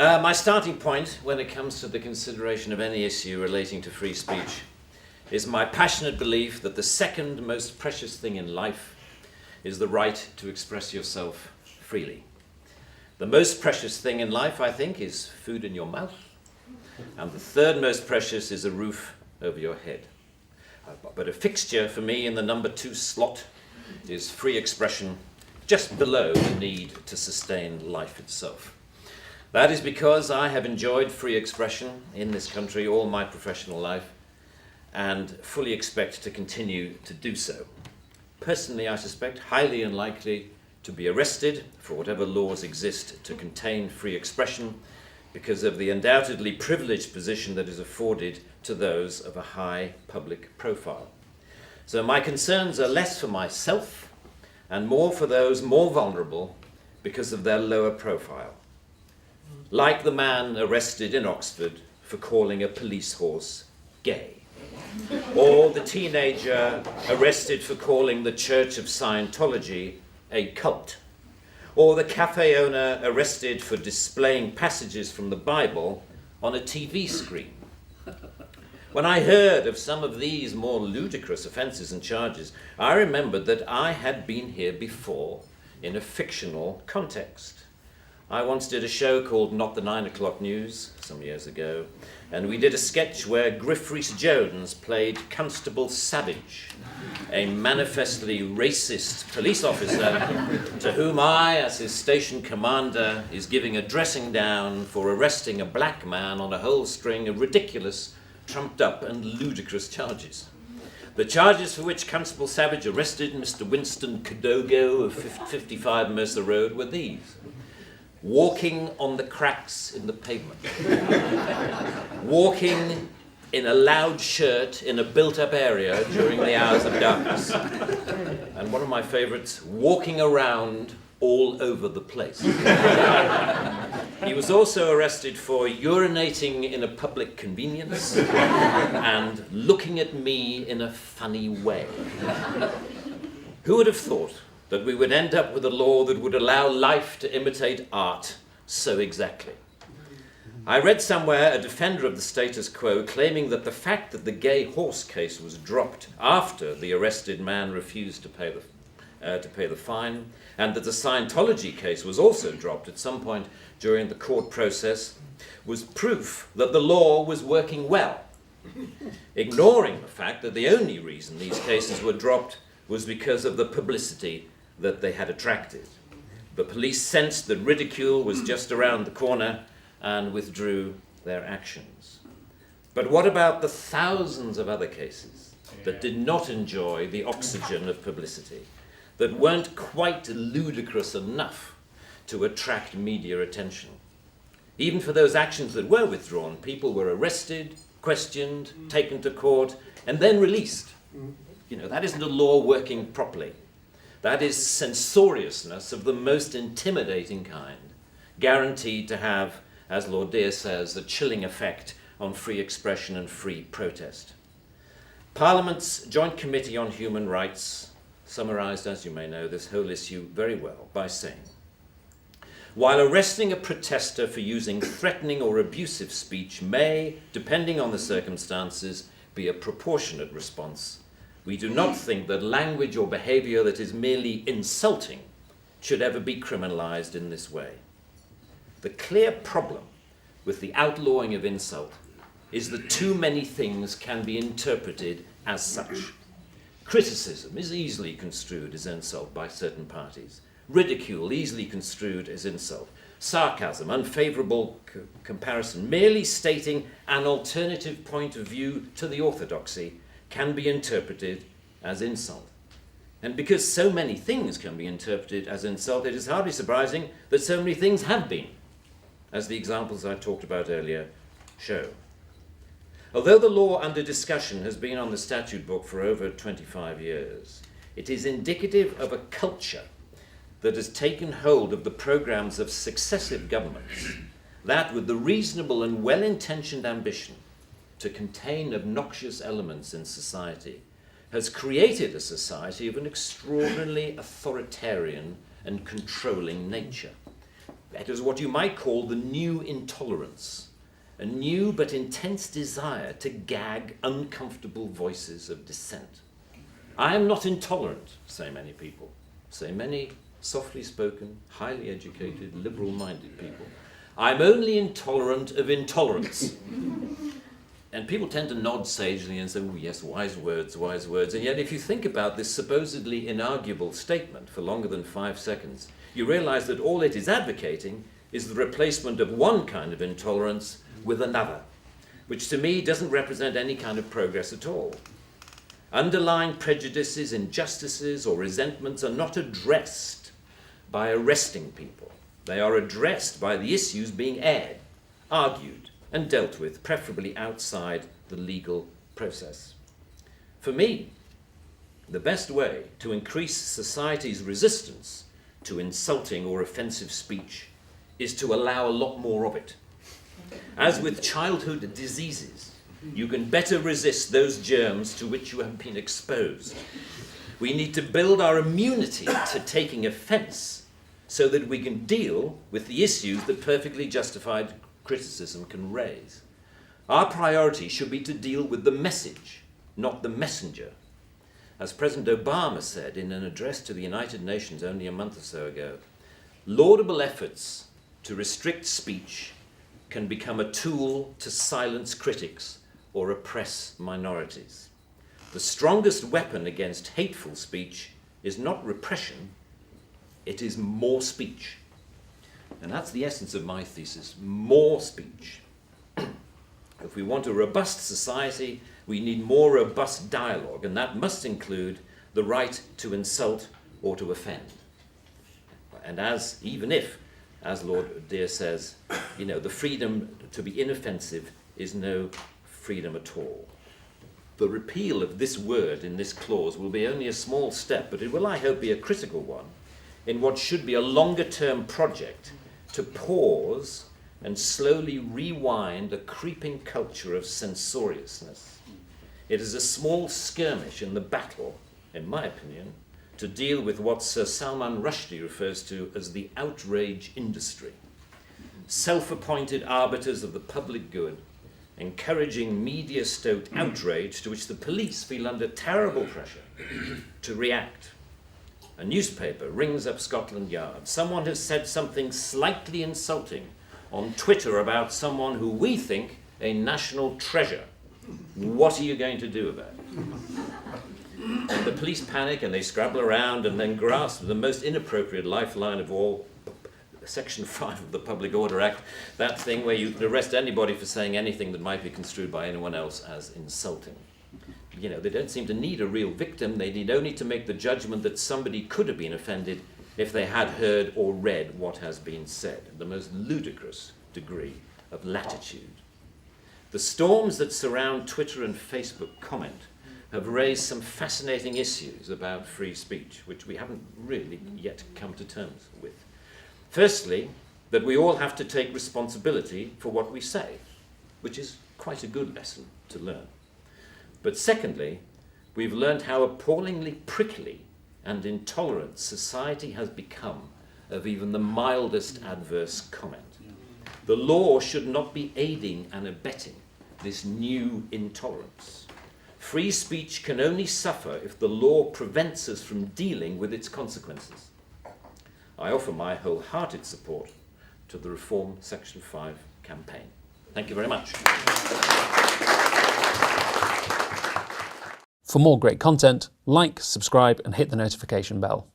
My starting point when it comes to the consideration of any issue relating to free speech is my passionate belief that the second most precious thing in life is the right to express yourself freely. The most precious thing in life, I think, is food in your mouth, and the third most precious is a roof over your head. But a fixture for me in the number 2 slot is free expression, just below the need to sustain life itself. That is because I have enjoyed free expression in this country all my professional life and fully expect to continue to do so. Personally, I suspect highly unlikely to be arrested for whatever laws exist to contain free expression because of the undoubtedly privileged position that is afforded to those of a high public profile. So my concerns are less for myself and more for those more vulnerable because of their lower profile. Like the man arrested in Oxford for calling a police horse gay, or the teenager arrested for calling the Church of Scientology a cult, or the cafe owner arrested for displaying passages from the Bible on a TV screen. When I heard of some of these more ludicrous offences and charges, I remembered that I had been here before in a fictional context. I once did a show called Not the 9 O'Clock News some years ago, and we did a sketch where Griff Rhys-Jones played Constable Savage, a manifestly racist police officer to whom I, as his station commander, is giving a dressing down for arresting a black man on a whole string of ridiculous, trumped-up and ludicrous charges. The charges for which Constable Savage arrested Mr. Winston Kadogo of 55 Mercer Road were these: walking on the cracks in the pavement, walking in a loud shirt in a built-up area during the hours of darkness, and one of my favourites, walking around all over the place. He was also arrested for urinating in a public convenience and looking at me in a funny way. Who would have thought that we would end up with a law that would allow life to imitate art so exactly? I read somewhere a defender of the status quo claiming that the fact that the gay horse case was dropped after the arrested man refused to pay the fine, and that the Scientology case was also dropped at some point during the court process, was proof that the law was working well, ignoring the fact that the only reason these cases were dropped was because of the publicity that they had attracted. The police sensed that ridicule was just around the corner and withdrew their actions. But what about the thousands of other cases that did not enjoy the oxygen of publicity, that weren't quite ludicrous enough to attract media attention? Even for those actions that were withdrawn, people were arrested, questioned, taken to court, and then released. That isn't a law working properly. That is censoriousness of the most intimidating kind, guaranteed to have, as Lord Dear says, a chilling effect on free expression and free protest. Parliament's Joint Committee on Human Rights summarised, as you may know, this whole issue very well by saying, while arresting a protester for using threatening or abusive speech may, depending on the circumstances, be a proportionate response, we do not think that language or behaviour that is merely insulting should ever be criminalised in this way. The clear problem with the outlawing of insult is that too many things can be interpreted as such. Criticism is easily construed as insult by certain parties. Ridicule easily construed as insult. Sarcasm, unfavourable comparison, merely stating an alternative point of view to the orthodoxy can be interpreted as insult. And because so many things can be interpreted as insult, it is hardly surprising that so many things have been, as the examples I talked about earlier show. Although the law under discussion has been on the statute book for over 25 years, it is indicative of a culture that has taken hold of the programs of successive governments, that with the reasonable and well-intentioned ambition to contain obnoxious elements in society, has created a society of an extraordinarily authoritarian and controlling nature. It is what you might call the new intolerance, a new but intense desire to gag uncomfortable voices of dissent. I am not intolerant, say many people, say many softly spoken, highly educated, liberal-minded people. I'm only intolerant of intolerance. And people tend to nod sagely and say, oh yes, wise words, wise words. And yet if you think about this supposedly inarguable statement for longer than 5 seconds, you realize that all it is advocating is the replacement of one kind of intolerance with another, which to me doesn't represent any kind of progress at all. Underlying prejudices, injustices, or resentments are not addressed by arresting people. They are addressed by the issues being aired, argued, and dealt with, preferably outside the legal process. For me, the best way to increase society's resistance to insulting or offensive speech is to allow a lot more of it. As with childhood diseases, you can better resist those germs to which you have been exposed. We need to build our immunity to taking offense so that we can deal with the issues that perfectly justified criticism can raise. Our priority should be to deal with the message, not the messenger. As President Obama said in an address to the United Nations only a month or so ago, laudable efforts to restrict speech can become a tool to silence critics or oppress minorities. The strongest weapon against hateful speech is not repression, it is more speech. And that's the essence of my thesis, more speech. If we want a robust society, we need more robust dialogue, and that must include the right to insult or to offend. And even if, as Lord Dear says, the freedom to be inoffensive is no freedom at all. The repeal of this word in this clause will be only a small step, but it will, I hope, be a critical one in what should be a longer-term project to pause and slowly rewind a creeping culture of censoriousness. It is a small skirmish in the battle, in my opinion, to deal with what Sir Salman Rushdie refers to as the outrage industry. Self-appointed arbiters of the public good, encouraging media-stoked outrage to which the police feel under terrible pressure to react. A newspaper rings up Scotland Yard. Someone has said something slightly insulting on Twitter about someone who we think a national treasure. What are you going to do about it? And the police panic and they scrabble around and then grasp the most inappropriate lifeline of all, Section 5 of the Public Order Act, that thing where you can arrest anybody for saying anything that might be construed by anyone else as insulting. They don't seem to need a real victim. They need only to make the judgment that somebody could have been offended if they had heard or read what has been said. The most ludicrous degree of latitude. The storms that surround Twitter and Facebook comment have raised some fascinating issues about free speech, which we haven't really yet come to terms with. Firstly, that we all have to take responsibility for what we say, which is quite a good lesson to learn. But secondly, we've learned how appallingly prickly and intolerant society has become of even the mildest adverse comment. The law should not be aiding and abetting this new intolerance. Free speech can only suffer if the law prevents us from dealing with its consequences. I offer my wholehearted support to the Reform Section 5 campaign. Thank you very much. For more great content, like, subscribe and hit the notification bell.